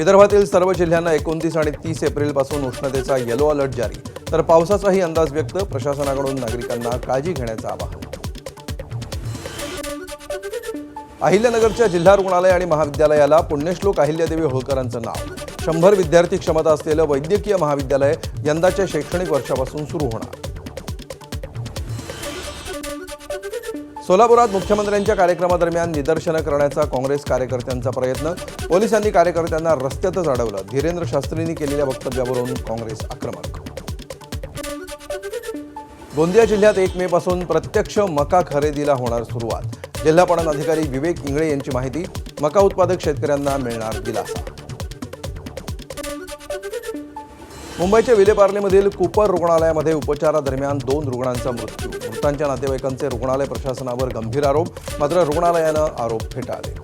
विदर्भातील सर्व जिल्ह्यांना 29 आणि 30 एप्रिलपासून उष्णतेचा येलो अलर्ट जारी, तर पावसाचाही अंदाज व्यक्त. प्रशासनाकडून नागरिकांना काळजी घेण्याचं आवाहन. अहिल्यानगरच्या जिल्हा रुग्णालय आणि महाविद्यालयाला पुण्यश्लोक अहिल्यादेवी होळकरांचं नाव. 100 विद्यार्थी क्षमता असलेलं वैद्यकीय महाविद्यालय यंदाच्या शैक्षणिक वर्षापासून सुरू होणार. सोलापुरात मुख्यमंत्र्यांच्या कार्यक्रमादरम्यान निदर्शनं करण्याचा काँग्रेस कार्यकर्त्यांचा प्रयत्न. पोलिसांनी कार्यकर्त्यांना रस्त्यातच अडवलं. धीरेंद्र शास्त्रींनी केलेल्या वक्तव्यावरून काँग्रेस आक्रमक. गोंदिया जिल्ह्यात 1 मे पासून प्रत्यक्ष मका खरेदीला होणार सुरुवात. जिल्हा पणन अधिकारी विवेक इंगळे यांची माहिती. मका उत्पादक शेतकऱ्यांना मिळणार दिलासा. मुंबईच्या विलेपार्लेमधील कूपर रुग्णालयामध्ये उपचारादरम्यान 2 रुग्णांचा मृत्यू. मृतांच्या नातेवाईकांचे रुग्णालय प्रशासनावर गंभीर आरोप, मात्र रुग्णालयानं आरोप फेटाळले.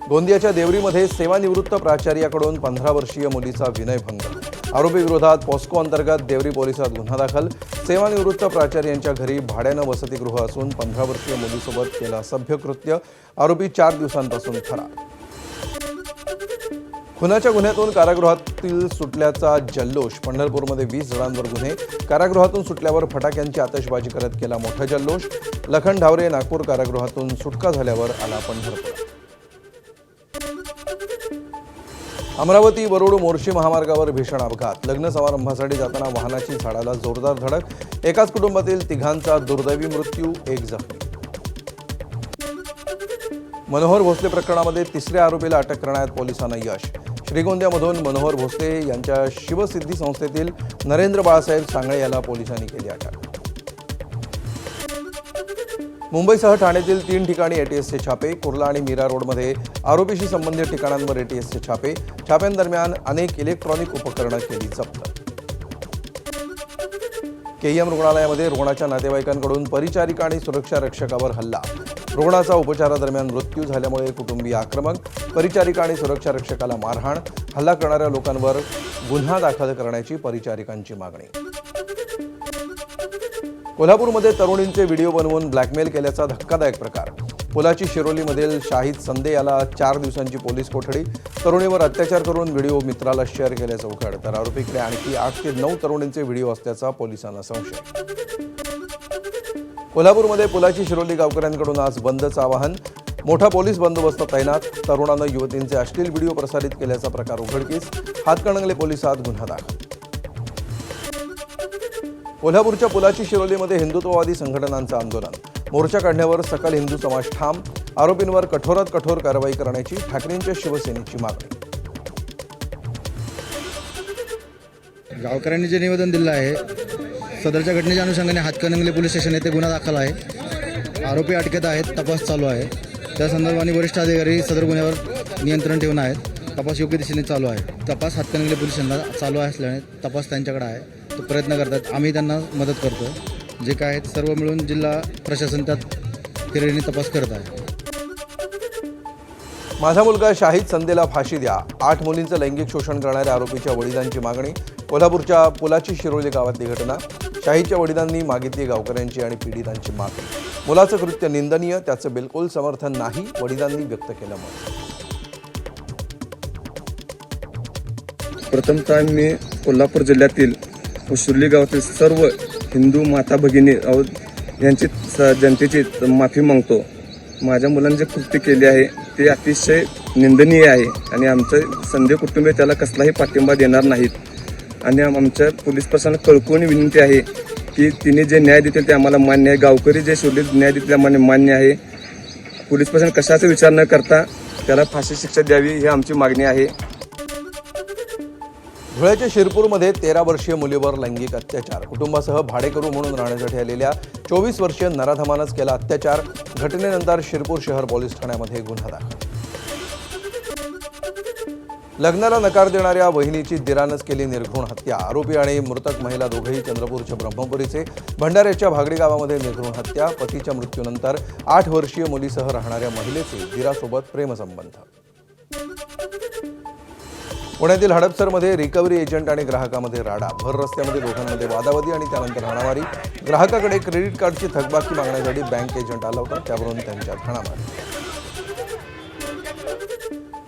गोंदियाच्या देवरीमध्ये सेवानिवृत्त प्राचार्याकडून 15 वर्षीय मुलीचा विनयभंग. आरोपी विरोधात पॉस्को अंतर्गत देवरी पोलिसात गुन्हा दाखल. सेवानिवृत्त प्राचार्यांच्या घरी भाड्यानं वसतिगृह असून 15 वर्षीय मुलीसोबत केलं असभ्य कृत्य. आरोपी 4 दिवसांपासून फरार. खुनाच्या गुन्ह्यातून कारागृहातील सुटल्याचा जल्लोष. पंढरपूरमध्ये 20 जणांवर गुन्हे. कारागृहातून सुटल्यावर फटाक्यांची आतषबाजी करत केला मोठा जल्लोष. लखन ढावरे नागपूर कारागृहातून सुटका झाल्यावर आला पंढरपूर. अमरावती वरुड मोर्शी महामार्गावर भीषण अपघात. लग्न समारंभासाठी जाताना वाहनाची झाडाला जोरदार धडक. एकाच कुटुंबातील 3घांचा दुर्दैवी मृत्यू, 1 जखमी. मनोहर भोसले प्रकरणामध्ये 3ऱ्या आरोपीला अटक करण्यात पोलिसांना यश. श्रीगोंद्यामधून मनोहर भोसले यांच्या शिवसिद्धी संस्थेतील नरेंद्र बाळासाहेब सांगळे याला पोलिसांनी केली अटक. मुंबईसह ठाण्यातील 3 ठिकाणी एटीएसचे छापे. कुर्ला आणि मीरा रोडमध्ये आरोपीशी संबंधित ठिकाणांवर एटीएसचे छापे. छाप्यांदरम्यान अनेक इलेक्ट्रॉनिक उपकरणं केली जप्त. केईएम रुग्णालयामध्ये रुग्णाच्या नातेवाईकांकडून परिचारिका आणि सुरक्षा रक्षकावर हल्ला. रुग्णाचा उपचारादरम्यान मृत्यू झाल्यामुळे कुटुंबीय आक्रमक. परिचारिका आणि सुरक्षा रक्षकाला मारहाण. हल्ला करणाऱ्या लोकांवर गुन्हा दाखल करण्याची परिचारिकांची मागणी. कोल्हापूरमध्ये तरुणींचे व्हिडिओ बनवून ब्लॅकमेल केल्याचा धक्कादायक प्रकार. पुलाची शिरोलीमधील शाहिद संदे याला 4 दिवसांची पोलीस कोठडी. तरुणीवर अत्याचार करून व्हिडिओ मित्राला शेअर केल्याचं उघड, तर आरोपीकडे आणखी 8 ते 9 तरुणींचे व्हिडिओ असल्याचा पोलिसांना संशय. कोल्हापूरमध्ये पुलाची शिरोली गावकऱ्यांकडून आज बंदचं आवाहन. मोठा पोलीस बंदोबस्त तैनात. तरुणानं युवतींचे अश्लील व्हिडिओ प्रसारित केल्याचा प्रकार उघडकीस. हातकणंगले पोलिसात गुन्हा दाखल. कोल्हापूरच्या पुलाची शिरोलीमध्ये हिंदुत्ववादी संघटनांचं आंदोलन. मोर्चा काढण्यावर सकल हिंदू समाज ठाम. आरोपींवर कठोरात कठोर कारवाई करण्याची ठाकरेंच्या शिवसेनेची मागणी. गावकऱ्यांनी जे निवेदन दिलं आहे, सदरच्या घटनेच्या अनुषंगाने हातकणंगले पोलीस स्टेशन येथे गुन्हा दाखल आहे. आरोपी अटकेत आहेत. तपास चालू आहे. त्या संदर्भाने वरिष्ठ अधिकारी सदर गुन्ह्यावर नियंत्रण ठेवून आहेत. तपास योग्य दिशेने चालू आहे. तपास हातकणंगले पोलीस स्टेशनला चालू असल्याने तपास त्यांच्याकडे आहे. तो प्रयत्न करतात. आम्ही त्यांना मदत करतो. जे काय आहेत सर्व मिळून जिल्हा प्रशासन त्यात तिरेने तपास करत आहे. माझा मुलगा शाहिद संदेला फाशी द्या. 8 मुलींचं लैंगिक शोषण करणाऱ्या आरोपीच्या वडिलांची मागणी. कोल्हापूरच्या पुलाची शिरोली गावातली घटना. शाहिदच्या वडिलांनी मागितली गावकऱ्यांची आणि पीडितांची माफी. मुलाचं कृत्य निंदनीय, त्याचं बिलकुल समर्थन नाही, वडिलांनी व्यक्त केलं मत. प्रथमतः मी कोल्हापूर जिल्ह्यातील शिरोली गावातील सर्व हिंदू माता भगिनी यांची जनतेची माफी मागतो. माझ्या मुलांनी जे कृत्य केले आहे ते अतिशय निंदनीय आहे आणि आमचं संदेह कुटुंबीय त्याला कसलाही पाठिंबा देणार नाहीत. आणि आमच्या पोलीस प्रशासनाला कळकळून विनंती आहे की तिने जे न्याय देतील ते आम्हाला मान्य आहे. गावकरी जे शिरोलीत न्याय देतील आम्हाला मान्य आहे. पोलीस प्रशासन कशाचा विचार न करता त्याला फाशी शिक्षा द्यावी ही आमची मागणी आहे. धुळ्याच्या शिरपूरमध्ये 13 वर्षीय मुलीवर लैंगिक अत्याचार. कुटुंबासह भाडेकरू म्हणून राहण्यासाठी आलेल्या 24 वर्षीय नराधमानंच केला अत्याचार. घटनेनंतर शिरपूर शहर पोलीस ठाण्यामध्ये गुन्हा दाखल. लग्नाला नकार देणाऱ्या वहिनीची दिरानंच केली निर्घृण हत्या. आरोपी आणि मृतक महिला दोघेही चंद्रपूरच्या ब्रह्मपुरीचे. भंडाऱ्याच्या भागडी गावामध्ये निर्घृण हत्या. पतीच्या मृत्यूनंतर 8 वर्षीय मुलीसह राहणाऱ्या महिलेचे दिरासोबत प्रेमसंबंध. पुण्यातील हडपसरमध्ये रिकव्हरी एजंट आणि ग्राहकामध्ये राडा. भर रस्त्यामध्ये दोघांमध्ये वादावादी आणि त्यानंतर हाणामारी. ग्राहकाकडे क्रेडिट कार्डची थकबाकी मागण्यासाठी बँक एजंट आला होता, त्यावरून त्यांच्यात हाणामारी.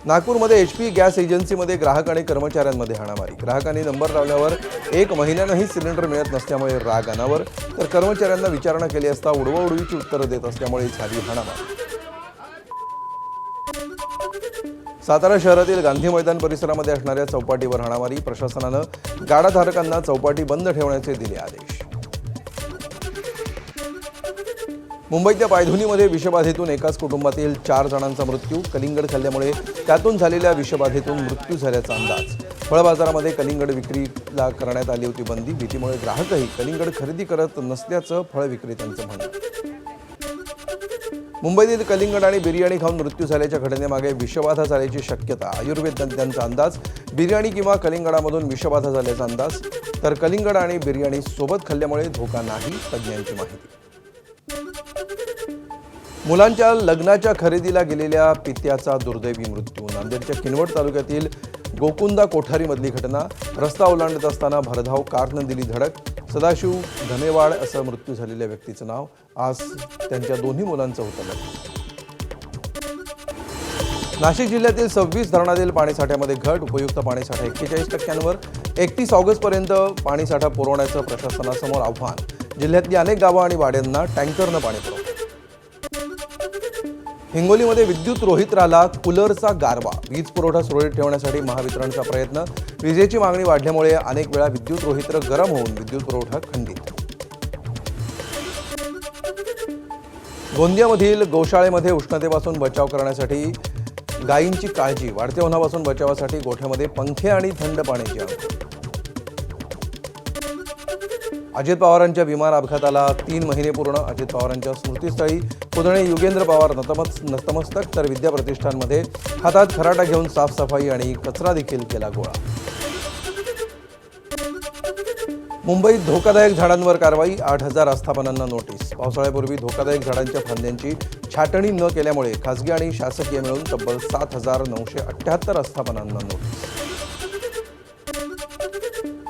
नागपूरमध्ये HP गॅस एजन्सीमध्ये ग्राहक आणि कर्मचाऱ्यांमध्ये हाणामारी. ग्राहकांनी नंबर लावल्यावर 1 महिन्यानंही सिलेंडर मिळत नसल्यामुळे राग अनावर, तर कर्मचाऱ्यांना विचारणा केली असता उडवाउडवीची उत्तरं देत असल्यामुळे झाली हाणामारी. सातारा शहरातील गांधी मैदान परिसरामध्ये असणाऱ्या चौपाटीवर हाणामारी. प्रशासनानं गाडाधारकांना चौपाटी बंद ठेवण्याचे दिले आदेश. मुंबईतल्या पायधुनीमध्ये विषबाधेतून एकाच कुटुंबातील 4 जणांचा मृत्यू. कलिंगड खाल्ल्यामुळे त्यातून झालेल्या विषबाधेतून मृत्यू झाल्याचा अंदाज. फळ बाजारामध्ये कलिंगड विक्रीला करण्यात आली होती बंदी. भीतीमुळे ग्राहकही कलिंगड खरेदी करत नसल्याचं फळ विक्रेत्यांचं म्हणणं. मुंबईतील कलिंगड आणि बिर्याणी खाऊन मृत्यू झाल्याच्या घटनेमागे विषबाधा झाल्याची शक्यता. आयुर्वेद तज्ज्ञांचा अंदाज. बिर्याणी किंवा कलिंगडामधून विषबाधा झाल्याचा अंदाज, तर कलिंगड आणि बिर्याणी सोबत खाल्ल्यामुळे धोका नाही, तज्ज्ञांची माहिती. मुलांच्या लग्नाच्या खरेदीला गेलेल्या पित्याचा दुर्दैवी मृत्यू. नांदेडच्या किनवट तालुक्यातील गोकुंदा कोठारीमधली घटना. रस्ता ओलांडत असताना भरधाव कारनं दिली धडक. सदाशिव धनेवाड असं मृत्यू झालेल्या व्यक्तीचं नाव. आज त्यांच्या दोन्ही मुलांचं होतं लग्न. नाशिक जिल्ह्यातील 26 धरणातील पाणीसाठ्यामध्ये घट. उपयुक्त पाणीसाठा 41%वर. 31 ऑगस्टपर्यंत पाणीसाठा पुरवण्याचं प्रशासनासमोर आव्हान. जिल्ह्यातली अनेक गावं आणि वाड्यांना टँकरनं पाणी पुरवलं. हिंगोलीमध्ये विद्युत रोहित्राला कूलरचा गारवा. वीज पुरवठा सुरळीत ठेवण्यासाठी महावितरणचा प्रयत्न. विजेची मागणी वाढल्यामुळे अनेक वेळा विद्युत रोहित्र गरम होऊन विद्युत पुरवठा खंडित. गोंदियामधील गोशाळेमध्ये उष्णतेपासून बचाव करण्यासाठी गायींची काळजी. वाढत्या उन्हापासून बचावासाठी गोठ्यामध्ये पंखे आणि थंड पाण्याची आंघोळ. अजित पवारांच्या विमान अपघाताला 3 महिने पूर्ण. अजित पवारांच्या स्मृतीस्थळी पुतणे युगेंद्र पवार नतमस्तक, तर विद्या प्रतिष्ठानमध्ये हातात खराटा घेऊन साफसफाई आणि कचरा देखील केला गोळा. मुंबईत धोकादायक झाडांवर कारवाई. 8,000 आस्थापनांना नोटीस. पावसाळ्यापूर्वी धोकादायक झाडांच्या फांद्यांची छाटणी न केल्यामुळे खासगी आणि शासकीय मिळून तब्बल 7,978 आस्थापनांना नोटीस.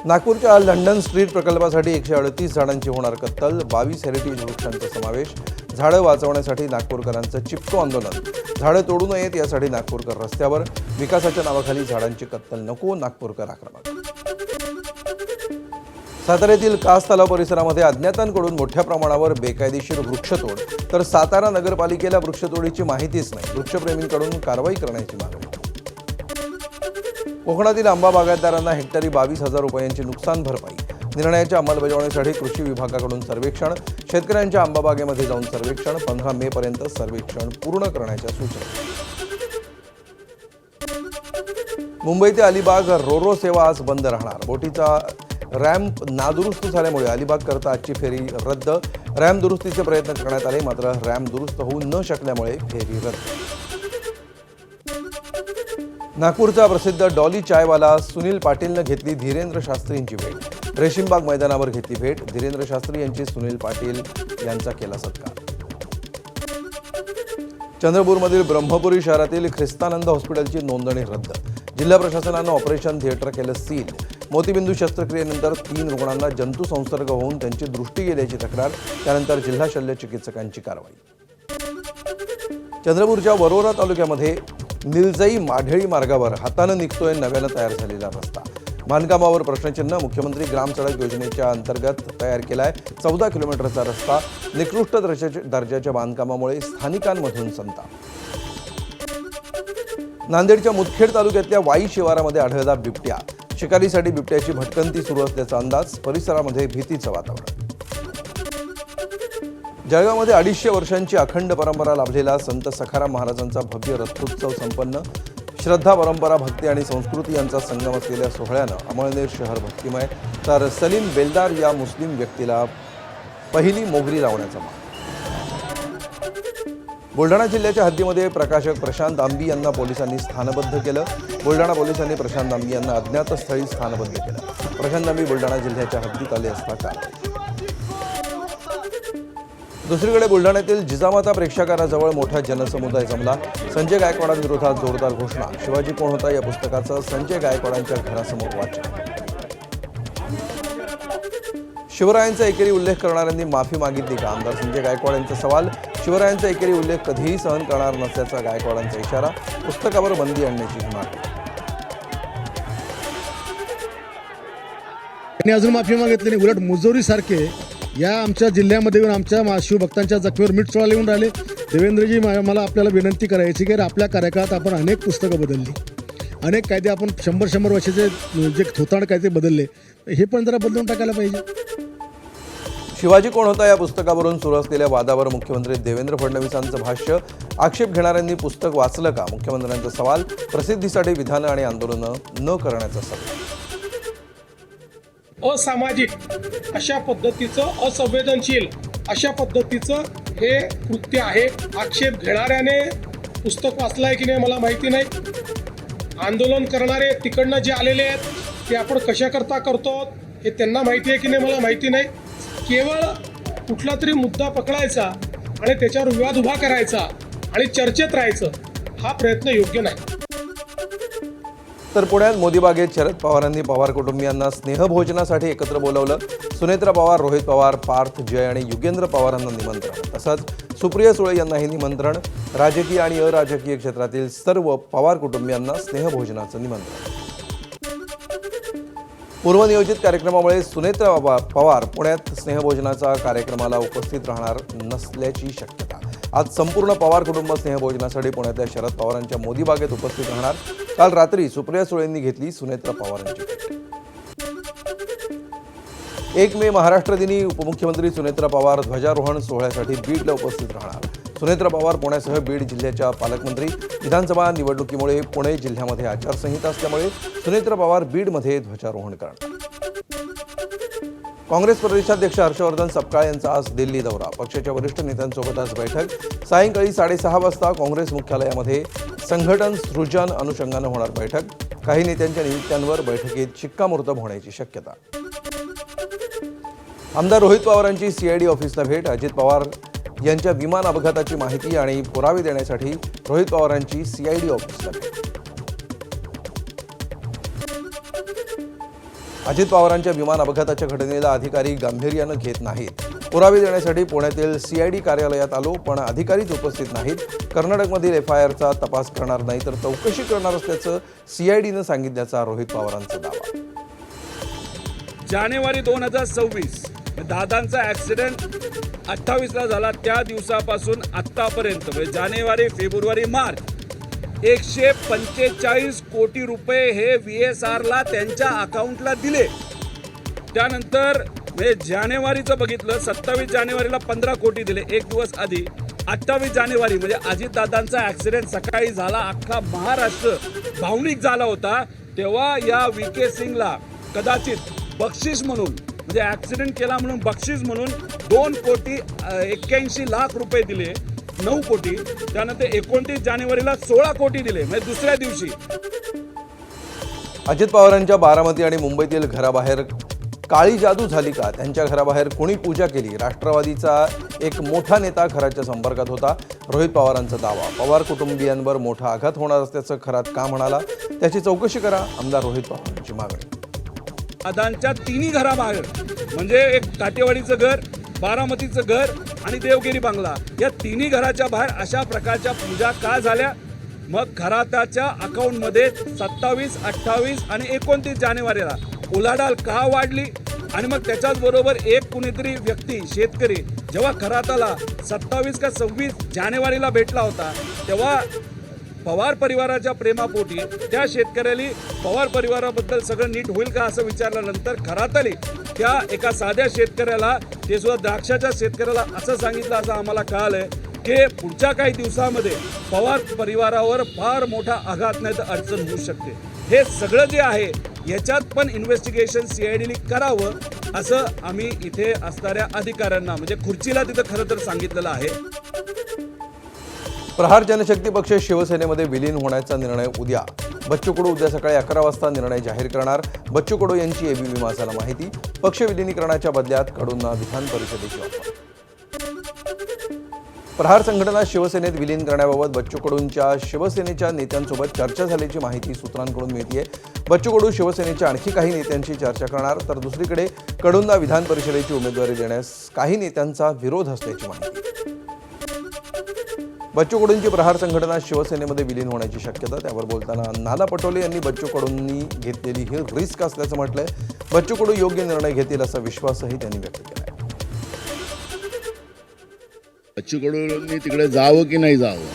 नागपूरच्या लंडन स्ट्रीट प्रकल्पासाठी 138 झाडांची होणार कत्तल. 22 हेरिटेज वृक्षांचा समावेश. झाडं वाचवण्यासाठी नागपूरकरांचं चिपको आंदोलन. झाडं तोडू नयेत यासाठी नागपूरकर रस्त्यावर. विकासाच्या नावाखाली झाडांची कत्तल नको, नागपूरकर आक्रमक. साताऱ्यातील कास तलाव परिसरामध्ये अज्ञातांकडून मोठ्या प्रमाणावर बेकायदेशीर वृक्षतोड. तर सातारा नगरपालिकेला वृक्षतोडीची माहितीच नाही. वृक्षप्रेमींकडून कारवाई करण्याची मागणी. कोकणातील आंबा बागायतदारांना हेक्टरी 22,000 रुपयांची नुकसान भरपाई. निर्णयाच्या अंमलबजावणीसाठी कृषी विभागाकडून सर्वेक्षण. शेतकऱ्यांच्या आंबा बागेमध्ये जाऊन सर्वेक्षण. 15 मे पर्यंत सर्वेक्षण पूर्ण करण्याच्या सूचना. मुंबई ते अलिबाग रोरो सेवा आज बंद राहणार. बोटीचा रॅम्प नादुरुस्त झाल्यामुळे अलिबाग करता आजची फेरी रद्द. रॅम्प दुरुस्तीचे प्रयत्न करण्यात आले, मात्र रॅम्प दुरुस्त होऊ न शकल्यामुळे फेरी रद्द. नागपूरचा प्रसिद्ध डॉली चायवाला सुनील पाटीलनं घेतली धीरेंद्र शास्त्रींची भेट. रेशीमबाग मैदानावर घेतली भेट. धीरेंद्र शास्त्री यांची सुनील पाटील यांचा केला सत्कार. चंद्रपूरमधील ब्रह्मपुरी शहरातील ख्रिस्तानंद हॉस्पिटलची नोंदणी रद्द. जिल्हा प्रशासनानं ऑपरेशन थिएटर केलं सील. मोतीबिंदू शस्त्रक्रियेनंतर 3 रुग्णांना जंतू संसर्ग होऊन त्यांची दृष्टी गेल्याची तक्रार. त्यानंतर जिल्हा शल्य चिकित्सकांची कारवाई. चंद्रपूरच्या वरोरा तालुक्यामध्ये निलजई माढेळी मार्गावर हातानं निघतोय नव्यानं तयार झालेला रस्ता. बांधकामावर प्रश्नचिन्ह. मुख्यमंत्री ग्राम सडक योजनेच्या अंतर्गत तयार केलाय 14 किलोमीटरचा रस्ता. निकृष्ट दर्जाच्या बांधकामामुळे स्थानिकांमधून संताप. नांदेडच्या मुदखेड तालुक्यातल्या वाई शिवारामध्ये आढळला बिबट्या. शिकारीसाठी बिबट्याची भटकंती सुरू असल्याचा अंदाज. परिसरामध्ये भीतीचं वातावरण. जळगावमध्ये 250 वर्षांची अखंड परंपरा लाभलेला संत सखाराम महाराजांचा भव्य रथोत्सव संपन्न. श्रद्धा, परंपरा, भक्ती आणि संस्कृती यांचा संगम असलेल्या सोहळ्यानं अमळनेर शहर भक्तिमय. तर सलीम बेलदार या मुस्लिम व्यक्तीला पहिली मोगरी लावण्याचा मान. बुलढाणा जिल्ह्याच्या हद्दीमध्ये प्रकाशक प्रशांत आंबी यांना पोलिसांनी स्थानबद्ध केलं. बुलढाणा पोलिसांनी प्रशांत आंबी यांना अज्ञात स्थळी स्थानबद्ध केलं. प्रशांत आंबी बुलढाणा जिल्ह्याच्या हद्दीत आले असता कारवाई. दुसरीकडे बुलढाण्यातील जिजामाता प्रेक्षागाराजवळ मोठा जनसमुदाय जमला. संजय गायकवाडांविरोधात जोरदार घोषणा. शिवाजी कोण होता या पुस्तकाचं संजय गायकवाडांच्या घरासमोर वाचन. शिवरायांचा एकेरी उल्लेख करणाऱ्यांनी माफी मागितली का? आमदार संजय गायकवाड यांचा सवाल. शिवरायांचा एकेरी उल्लेख कधीही सहन करणार नसल्याचा गायकवाडांचा इशारा, पुस्तकावर बंदी आणण्याची मागणी. त्यांनी अजून माफी मागितली नाही. उलट मुजोरीसारखे या आमच्या जिल्ह्यामध्ये येऊन आमच्या शिवभक्तांच्या जखमेवर मीठ चोळायला येऊन राहिले. देवेंद्रजी, मला आपल्याला विनंती करायची की आपल्या कार्यकाळात आपण अनेक पुस्तकं बदलली, अनेक कायदे आपण 100 वर्षाचे जे थोतांड कायदे बदलले, हे पण जरा बदलून टाकायला पाहिजे. शिवाजी कोण होता या पुस्तकावरून सुरू असलेल्या वादावर मुख्यमंत्री देवेंद्र फडणवीसांचं भाष्य. आक्षेप घेणाऱ्यांनी पुस्तक वाचलं का? मुख्यमंत्र्यांचा सवाल. प्रसिद्धीसाठी विधानं आणि आंदोलनं न करण्याचा सल्ला. असामाजिक अशा पद्धतीचं, असंवेदनशील अशा पद्धतीचं हे कृत्य आहे. आक्षेप घेणाऱ्याने पुस्तक वाचलं आहे की नाही मला माहिती नाही. आंदोलन करणारे तिकडनं जे आलेले आहेत ते आपण कशाकरता करतो हे त्यांना माहिती आहे की नाही मला माहिती नाही. केवळ कुठला तरी मुद्दा पकडायचा आणि त्याच्यावर विवाद उभा करायचा आणि चर्चेत राहायचं, हा प्रयत्न योग्य नाही. तर पुण्यात मोदीबागेत शरद पवारांनी पवार कुटुंबियांना स्नेहभोजनासाठी एकत्र बोलावलं. सुनेत्रा पवार, रोहित पवार, पार्थ, जय आणि युगेंद्र पवारांना निमंत्रण. तसंच सुप्रिया सुळे यांनाही निमंत्रण. राजकीय आणि अराजकीय क्षेत्रातील सर्व पवार कुटुंबियांना स्नेहभोजनाचं निमंत्रण. पूर्वनियोजित कार्यक्रमामुळे सुनेत्रा पवार पुण्यात स्नेहभोजनाच्या कार्यक्रमाला उपस्थित राहणार नसल्याची शक्यता. आज संपूर्ण पवार कुटुंब स्नेहभोजनासाठी पुण्यातल्या शरद पवारांच्या मोदीबागेत उपस्थित राहणार. काल रात्री सुप्रिया सुळेंनी घेतली सुनेत्रा पवारांची भेट. 1 मे महाराष्ट्र दिनी उपमुख्यमंत्री सुनेत्रा पवार ध्वजारोहण सोहळ्यासाठी बीडला उपस्थित राहणार. सुनेत्रा पवार पुण्यासह बीड जिल्ह्याच्या पालकमंत्री. विधानसभा निवडणुकीमुळे पुणे जिल्ह्यामध्ये आचारसंहिता असल्यामुळे सुनेत्रा पवार बीडमध्ये ध्वजारोहण करणार. काँग्रेस प्रदेशाध्यक्ष हर्षवर्धन सपकाळ यांचा आज दिल्ली दौरा. पक्षाच्या वरिष्ठ नेत्यांसोबत आज बैठक. सायंकाळी 6:30 वाजता काँग्रेस मुख्यालयामध्ये संघटन सृजन अनुषंगानं होणार बैठक. काही नेत्यांच्या नियुक्त्यांवर बैठकीत शिक्कामोर्तब होण्याची शक्यता. आमदार रोहित पवारांची सीआयडी ऑफिसला भेट. अजित पवार यांच्या विमान अपघाताची माहिती आणि पुरावे देण्यासाठी रोहित पवारांची सीआयडी ऑफिसला भेट. अजित पवारांच्या विमान अपघाताच्या घटनेला अधिकारी गांभीर्यानं घेत नाहीत. पुरावे देण्यासाठी पुण्यातील सीआयडी कार्यालयात आलो, पण अधिकारीच उपस्थित नाहीत. कर्नाटकमधील FIRचा तपास करणार नाही तर चौकशी करणार असल्याचं सीआयडीनं सांगितल्याचा रोहित पवारांचा दावा. जानेवारी 2026 दादांचा ॲक्सिडेंट 28ला झाला. त्या दिवसापासून आत्तापर्यंत म्हणजे जानेवारी, फेब्रुवारी, मार्च 145 कोटी रुपये हे VSRला त्यांच्या अकाउंटला दिले. त्यानंतर म्हणजे जानेवारीचं बघितलं, 27 जानेवारीला 15 कोटी दिले एक दिवस आधी. 28 जानेवारी म्हणजे अजितदादांचा ॲक्सिडेंट सकाळी झाला, अख्खा महाराष्ट्र भावनिक झाला होता. तेव्हा या VK सिंगला कदाचित बक्षीस म्हणून म्हणजे ॲक्सिडेंट केला म्हणून बक्षीस म्हणून 2,81,00,000 रुपये दिले, 9 कोटी. त्यानंतर 29 जानेवारीला 16 कोटी दिले म्हणजे दुसऱ्या दिवशी. अजित पवारांच्या बारामती आणि मुंबईतील घराबाहेर काळी जादू झाली का? त्यांच्या घराबाहेर कोणी पूजा केली? राष्ट्रवादीचा एक मोठा नेता घराच्या संपर्कात होता. रोहित पवारांचा दावा. पवार कुटुंबियांवर मोठा आघात होणार असल्याचं खरात का म्हणाला? त्याची चौकशी करा, आमदार रोहित पवारांची मागणी. दादांच्या तिन्ही घराबाहेर म्हणजे एक काटेवाडीचं घर, बारामतीचं घर आणि देवगिरी बंगला, या तिन्ही घराच्या बाहेर अशा प्रकारच्या पूजा का झाल्या? मग खराताच्या अकाउंटमध्ये 27, 28 आणि 29 जानेवारीला उलाढाल का वाढली? आणि मग त्याच्याच बरोबर एक कुणीतरी व्यक्ती, शेतकरी, जेव्हा खराताला 27 का 26 जानेवारीला भेटला होता तेव्हा पवार परिवाराच्या प्रेमापोटी त्या शेतकऱ्याला पवार परिवाराबद्दल सगळं नीट होईल का असं विचारल्यानंतर खराताली त्या एका साध्या शेतकऱ्याला, ते सुद्धा द्राक्षाच्या शेतकऱ्याला असं सांगितलं, असं आम्हाला कळालंय की पुढच्या काही दिवसामध्ये पवार परिवारावर फार मोठा आघात नाही तर अडचण होऊ शकते. हे सगळं जे आहे याच्यात पण इन्व्हेस्टिगेशन CIDने करावं असं आम्ही इथे असणाऱ्या अधिकाऱ्यांना म्हणजे खुर्चीला तिथं खरं तर सांगितलेलं आहे. प्रहार जनशक्ती पक्ष शिवसेनेमध्ये विलीन होण्याचा निर्णय उद्या. बच्चू कडू उद्या सकाळी 11 वाजता निर्णय जाहीर करणार. बच्चू कडू यांची ABP मासाला माहिती. पक्ष विलिनीकरणाच्या बदल्यात कडूंना विधान परिषदेची ऑफर. प्रहार संघटना शिवसेनेत विलीन करण्याबाबत बच्चू कडूंच्या शिवसेनेच्या नेत्यांसोबत चर्चा झाल्याची माहिती सूत्रांकडून मिळतेय. बच्चू कडू शिवसेनेच्या आणखी काही नेत्यांशी चर्चा करणार, तर दुसरीकडे कडूंना विधान परिषदेची उमेदवारी देण्यास काही नेत्यांचा विरोध असल्याची माहिती. बच्चू कडूंची प्रहार संघटना शिवसेनेमध्ये विलीन होण्याची शक्यता, त्यावर बोलताना नाना पटोले यांनी बच्चू कडूंनी घेतलेली ही रिस्क असल्याचं म्हटलंय. बच्चू कडू योग्य निर्णय घेतील असा विश्वासही त्यांनी व्यक्त केला. बच्चू कडूंनी तिकडे जावं की नाही जावं,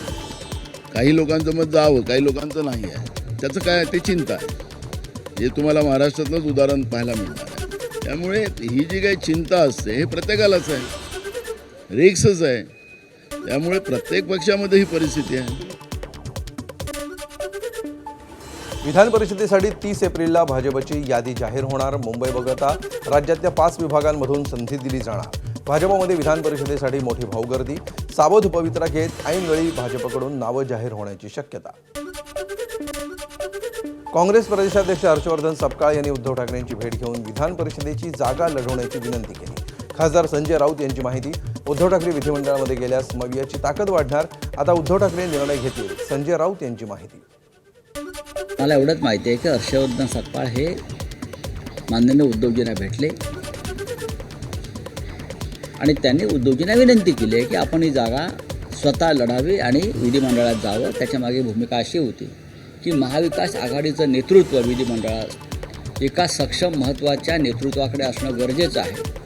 काही लोकांचं मत जावं, काही लोकांचं नाही आहे. त्याचं काय ते चिंता आहे, हे तुम्हाला महाराष्ट्रातलंच उदाहरण पाहायला मिळणार आहे. त्यामुळे ही जी काही चिंता असते हे प्रत्येकालाच आहे, रिक्सच आहे. त्यामुळे प्रत्येक पक्षामध्ये ही परिस्थिती आहे. विधान परिषदेसाठी 30 एप्रिलला भाजपची यादी जाहीर होणार. मुंबई वगळता राज्यातल्या 5 विभागांमधून संधी दिली जाणार. भाजपमध्ये विधान परिषदेसाठी मोठी भाऊगर्दी, सावध पवित्रा घेत ऐनवेळी भाजपकडून नावं जाहीर होण्याची शक्यता. काँग्रेस प्रदेशाध्यक्ष हर्षवर्धन सपकाळ यांनी उद्धव ठाकरेंची भेट घेऊन विधान परिषदेची जागा लढवण्याची विनंती केली. खासदार संजय राऊत यांची माहिती, उद्धव ठाकरे विधिमंडळामध्ये गेल्यास मवियाची ताकद वाढणार. आता उद्धव ठाकरे निर्णय घेतील. संजय राऊत यांची माहिती. मला एवढंच माहिती आहे की हर्षवर्धन सपकाळ हे माननीय उद्धवजींना भेटले आणि त्यांनी उद्धवजींना विनंती केली आहे की आपण ही जागा स्वतः लढावी आणि विधिमंडळात जावं. त्याच्यामागे भूमिका अशी होती की महाविकास आघाडीचं नेतृत्व विधिमंडळात एका सक्षम महत्त्वाच्या नेतृत्वाकडे असणं गरजेचं आहे.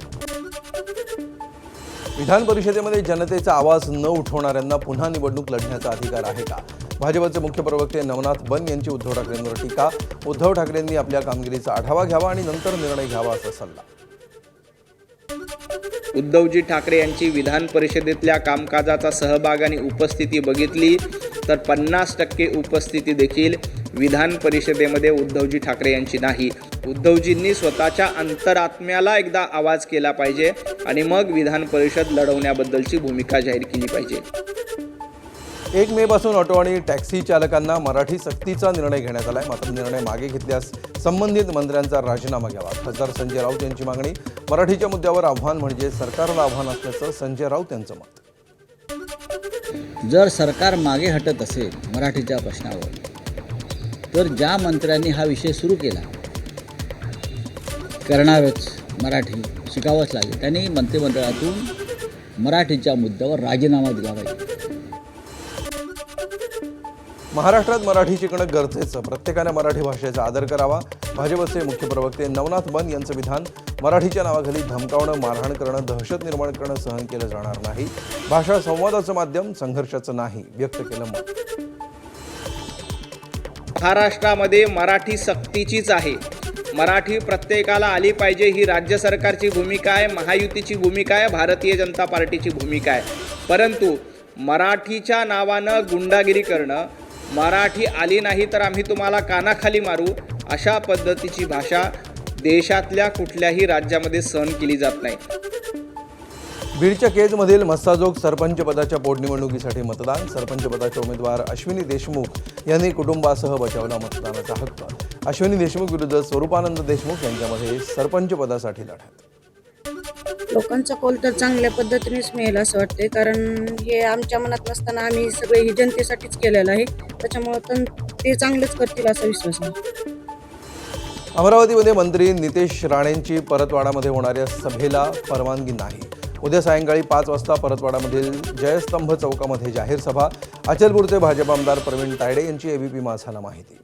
विधान परिषदेमध्ये जनतेचा आवाज न उठवणाऱ्यांना पुन्हा निवडणूक लढण्याचा अधिकार आहे का? भाजपचे मुख्य प्रवक्ते नवनाथ बन यांची उद्धव ठाकरेंवर टीका. उद्धव ठाकरेंनी आपल्या कामगिरीचा आढावा घ्यावा आणि नंतर निर्णय घ्यावा असा सल्ला. उद्धवजी ठाकरे यांची विधान परिषदेतल्या कामकाजाचा सहभाग आणि उपस्थिती बघितली तर 50% उपस्थिती देखील विधान परिषदेमध्ये उद्धवजी ठाकरे यांची नाही. उद्धवजींनी स्वतःच्या अंतरात्म्याला एकदा आवाज केला पाहिजे आणि मग विधान परिषद लढवण्याबद्दलची भूमिका जाहीर केली पाहिजे. 1 मे पासून ऑटो आणि टॅक्सी चालकांना मराठी सक्तीचा निर्णय घेण्यात आलाय. मात्र निर्णय मागे घेतल्यास संबंधित मंत्र्यांचा राजीनामा घ्यावा. खासदार संजय राऊत यांची मागणी. मराठीच्या मुद्द्यावर आव्हान म्हणजे सरकारला आव्हान असल्याचं संजय राऊत यांचं मत. जर सरकार मागे हटत असेल मराठीच्या प्रश्नावर तर ज्या मंत्र्यांनी हा विषय सुरू केला करणारच मराठी शिकावंच लागेल, त्यांनी मंत्रिमंडळातून मराठीच्या मुद्द्यावर राजीनामा दिला पाहिजे. महाराष्ट्रात मराठी शिकणं गरजेचं, प्रत्येकाने मराठी भाषेचा आदर करावा. भाजपचे मुख्य प्रवक्ते नवनाथ बन यांचं विधान. मराठीच्या नावाखाली धमकावणं, मारहाण करणं, दहशत निर्माण करणं सहन केलं जाणार नाही. भाषा संवादाचं माध्यम, संघर्षाचं नाही, व्यक्त केलं मत. महाराष्ट्रामध्ये मराठी सक्तीचीच आहे. मराठी प्रत्येकाला आली पाहिजे ही राज्य सरकारची भूमिका आहे, महायुतीची भूमिका आहे, भारतीय जनता पार्टीची भूमिका आहे. परंतु मराठीच्या नावानं गुंडागिरी करणं, मराठी आली नाही तर आम्ही तुम्हाला कानाखाली मारू, अशा पद्धतीची भाषा देशातल्या कुठल्याही राज्यामध्ये सहन केली जात नाही. बीडच्या केजमधील मस्साजोग सरपंच पदाच्या पोटनिवडणुकीसाठी मतदान. सरपंच पदाचे उमेदवार अश्विनी देशमुख यांनी कुटुंबासह बजावला मतदानाचा हक्क. अश्विनी देशमुख विरुद्ध स्वरूपानंद देशमुख यांच्यामध्ये सरपंच पदासाठी लढत. लोकांचा कौल तर चांगल्या पद्धतीनेच मिळेल असं वाटते, कारण हे आमच्या मनात नसताना आम्ही सगळे ही जनतेसाठीच केलेलं आहे. त्याच्यामुळं ते चांगलेच करतील असा विश्वास आहे. अमरावतीमध्ये मंत्री नितेश राणेंची परतवाडामध्ये होणाऱ्या सभेला परवानगी नाही. उद्या सायंकाळी 5 वाजता परतवाडामधील जयस्तंभ चौकामध्ये जाहीर सभा. अचलपूरचे भाजप आमदार प्रवीण तायडे यांची एबीपी माझाला माहिती.